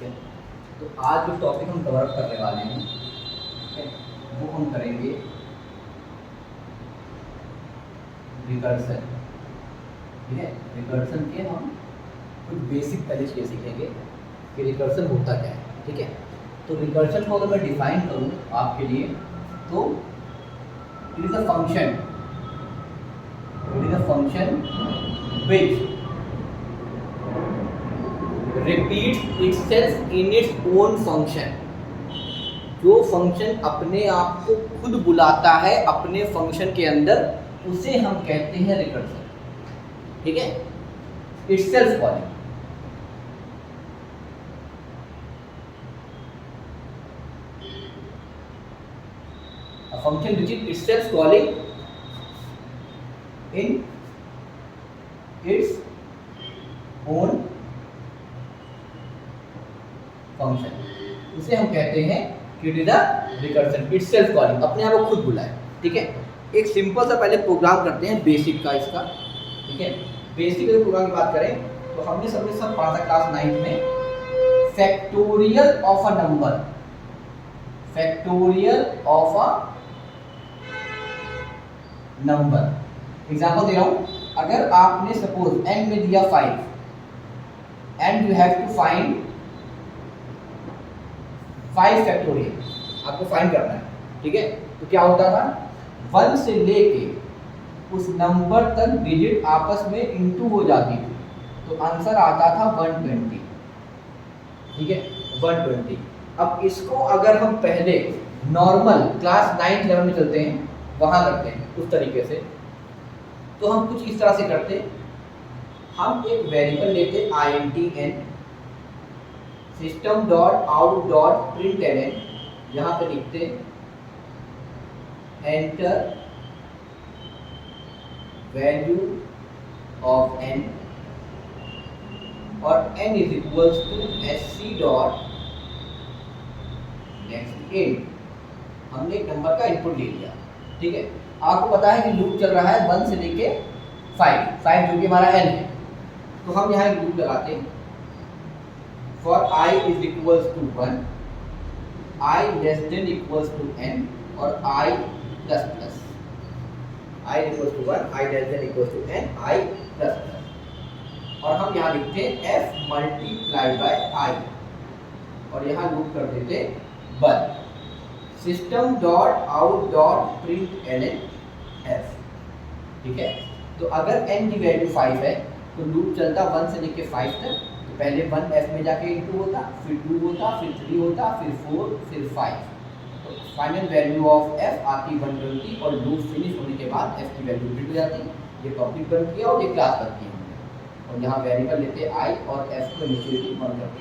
ठीक है। तो आज जो टॉपिक हम कवर करने वाले हैं, ठीक है, वो हम करेंगे रिकर्सन। ठीक है, रिकर्सन के हम कुछ बेसिक पहले चीज़ें सीखेंगे कि रिकर्सन होता क्या है। ठीक है, तो रिकर्सन को अगर मैं डिफाइन करूँ आपके लिए तो it is a function which repeats itself in its own function। जो फंक्शन अपने आप को खुद बुलाता है अपने फंक्शन के अंदर, उसे हम कहते हैं रिकर्सन। ठीक है, itself calling। A function which is itself calling in its own function, उसे हम कहते हैं कि it is a recursion, itself calling, अपने आप को खुद बुलाए। ठीक है, एक सिंपल सा पहले प्रोग्राम करते हैं बेसिक का इसका। ठीक है, बेसिक के प्रोग्राम की बात करें तो हमने सब पढ़ा था क्लास 9 में factorial of a number. Factorial of a number example दे रहा हूं, अगर आपने सपोज n में दिया 5 and you have to find 5 factorial, आपको फाइंड करना है। ठीक है, तो क्या होता था 1 से लेके उस नंबर तक डिजिट आपस में इंटू हो जाती थी, तो आंसर आता था 120। ठीक है, 120। अब इसको अगर हम पहले नॉर्मल क्लास 9 लेवल में चलते हैं, वहां करते हैं उस तरीके से, तो हम कुछ इस तरह से करते, हम एक वेरिएबल लेते int n system dot out dot print N, यहाँ पे लिखते एंटर वैल्यू ऑफ n और n is equals to sc dot next int। हमने एक नंबर का इनपुट ले लिया। ठीक है, आपको पता है कि लूप चल रहा है 1 से लेके 5 जो कि हमारा n है, तो हम यहाँ एक लूप लगाते हैं for i is equals to 1, i less than equals to n और i plus plus, i equals to 1, i less than equals to n, i plus plus, और हम यहाँ लिखते हैं f मल्टीप्लाई बाय i और यहाँ लूप कर देते 1 system dot out dot print N F. ठीक है, तो अगर n की वैल्यू 5 है तो लूप चलता 1 से लेके 5 तक, तो पहले 1 f में जाके इंटू होता, फिर 2 होता, फिर 3 होता, फिर 4, फिर 5, तो फाइनल वैल्यू ऑफ f आती 120 और लूप फिनिश होने के बाद f की वैल्यू प्रिंट हो जाती। ये टॉपिक बंद किया और ये क्लास बंद की हमने, और यहाँ वेरिएबल लेते i और f को इनिशियली 1 करते।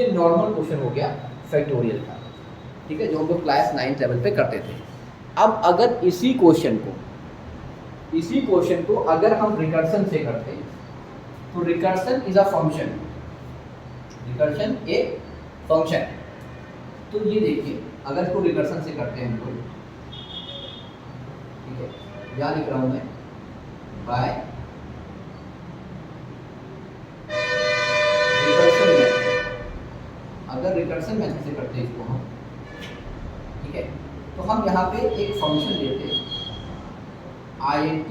ये नॉर्मल क्वेश्चन हो गया फैक्टोरियल का। ठीक है, जो हम लोग क्लास 9 लेवल पे करते थे। अब अगर इसी क्वेश्चन को अगर हम रिकर्सन से करते हैं, तो recursion is a function, recursion एक फंक्शन है। तो ये देखिए, अगर इसको रिकर्सन से करते हैं हम लोग, ठीक है, यहाँ लिख रहा हूं मैं बाय रिकर्सन मेथड। अगर रिकर्सन मेथड से करते हैं इसको हम, ठीक है, तो हम यहाँ पे एक फंक्शन लेते हैं int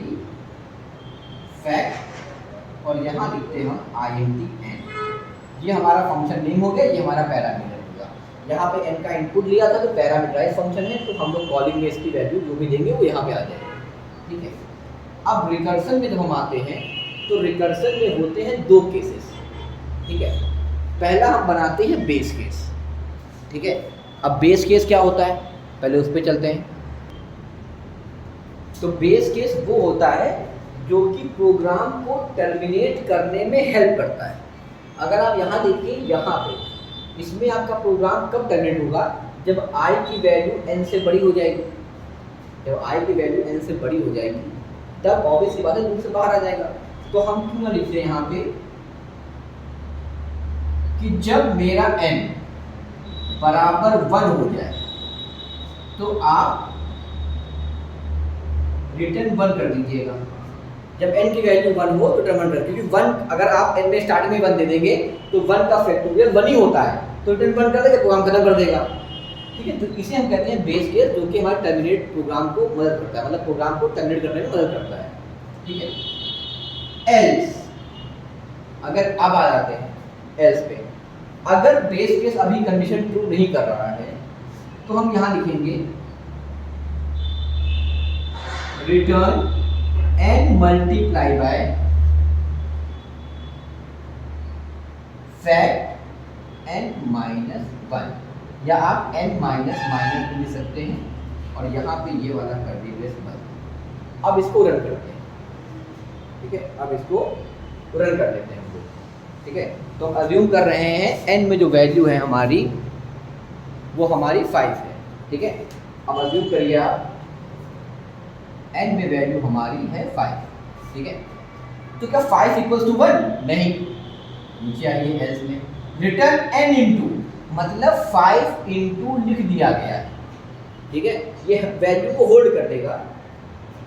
फैक्ट और यहाँ लिखते हैं हम int n। ये हमारा फंक्शन नेम हो गया, ये हमारा पैरामीटर होगा। यहाँ पे n का इनपुट लिया था तो पैरामीटराइज फंक्शन है, तो हम लोग कॉलिंग में इसकी वैल्यू जो भी देंगे वो यहाँ पे आ जाएगी। ठीक है, अब रिकर्सन में जब हम आते हैं तो रिकर्सन में होते हैं 2 केसेस। ठीक है, पहला हम बनाते हैं बेस केस। ठीक है, अब बेस केस क्या होता है पहले उस पर चलते हैं। तो बेस केस वो होता है जो कि प्रोग्राम को टर्मिनेट करने में हेल्प करता है। अगर आप यहाँ देखिए, यहाँ पे इसमें आपका प्रोग्राम कब टर्मिनेट होगा, जब i की वैल्यू n से बड़ी हो जाएगी। जब i की वैल्यू n से बड़ी हो जाएगी तब ऑब्वियस सी बात है लूप से बाहर आ जाएगा। तो हम क्यों ना लिखते हैं यहाँ पे कि जब मेरा n बराबर 1 हो जाए तो आप रिटर्न 1 कर दीजिएगा। जब n की वैल्यू 1 हो तो रिटर्न 1 कर, क्योंकि 1 अगर आप n में स्टार्ट में 1 दे देंगे तो 1 का फैक्टोरियल 1 ही होता है, तो रिटर्न 1 कर देगा, प्रोग्राम खत्म कर देगा। ठीक है, तो इसे हम कहते हैं बेस केस, जो कि हमारे टर्मिनेट प्रोग्राम को मदद करता है, मतलब प्रोग्राम को टर्मिनेट करने में मदद करता है। ठीक है, एल्स, अगर अब आ जाते हैं एल्स पे, अगर बेस केस अभी कंडीशन ट्रू नहीं कर रहा है तो हम यहां लिखेंगे return n multiply by fact n minus 1, या आप n माइनस माइनस भी लिख सकते हैं और यहाँ पे ये वाला कर दीजिए बस। अब इसको रन करते हैं। ठीक है, अब इसको रन कर लेते हैं हम लोग। ठीक है, तो हम अज्यूम कर रहे हैं n में जो वैल्यू है हमारी वो हमारी 5 है। ठीक है, अब अज्यूम करिए आप n में वैल्यू हमारी है 5। ठीक है, तो क्या 5 इक्वल्स टू 1? नहीं, नीचे आइए एल्स में, रिटर्न n इंटू, मतलब 5 इंटू लिख दिया गया है। ठीक है, ये वैल्यू को होल्ड कर देगा।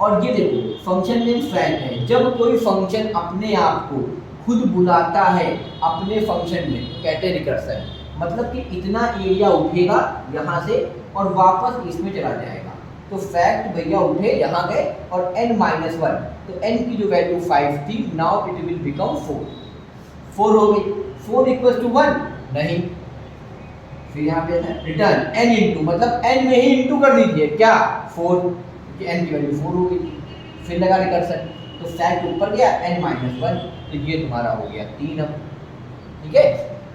और ये देखो फंक्शन नेम फैक्ट है, जब कोई फंक्शन अपने आप को खुद बुलाता है अपने फंक्शन में तो कहते हैं रिकर्सन, मतलब कि इतना एरिया उठेगा यहाँ से और वापस इसमें चला जाएगा। तो फैक्ट भैया उठे यहाँ गए और n माइनस 1, तो n की जो वैल्यू 5 थी, नाउ इट विल बिकम 4 हो गई। 4 इक्वल्स टू 1? नहीं, फिर यहाँ पे रिटर्न n इंटू, मतलब n में ही इंटू कर दीजिए, क्या 4, कि n की वैल्यू 4 हो गई। फिर लगा रिकर्सन, तो फैक्ट ऊपर गया n माइनस 1, तो ये तुम्हारा हो गया 3 अब। ठीक है,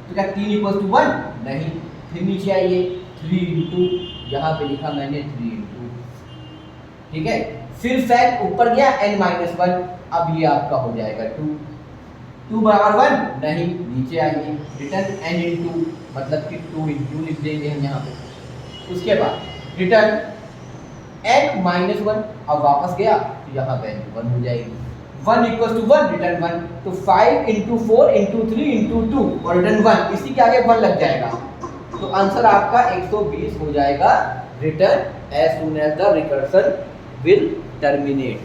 तो क्या 3 इक्वल्स टू 1? नहीं, फिर नीचे आइए 3 इंटू, यहाँ पे लिखा मैंने 3 इंटू। ठीक है, फिर फैक्ट ऊपर गया n माइनस 1, अब ये आपका हो जाएगा 2 बराबर 1? नहीं, नीचे आइए रिटर्न n इंटू, मतलब कि 2 इंटू लिख देंगे हम यहाँ पे। उसके बाद रिटर्न n माइनस 1, अब वापस गया तो यहाँ वैल्यू 1 हो जाएगी। 1 इक्वल्स टू 1, रिटर्न 1, तो 5 इंटू 4 इंटू 3 इंटू 2 और रिटर्न 1, इसी के आगे 1 लग जाएगा, तो आंसर आपका 120 हो जाएगा। Return as soon as the recursion will terminate.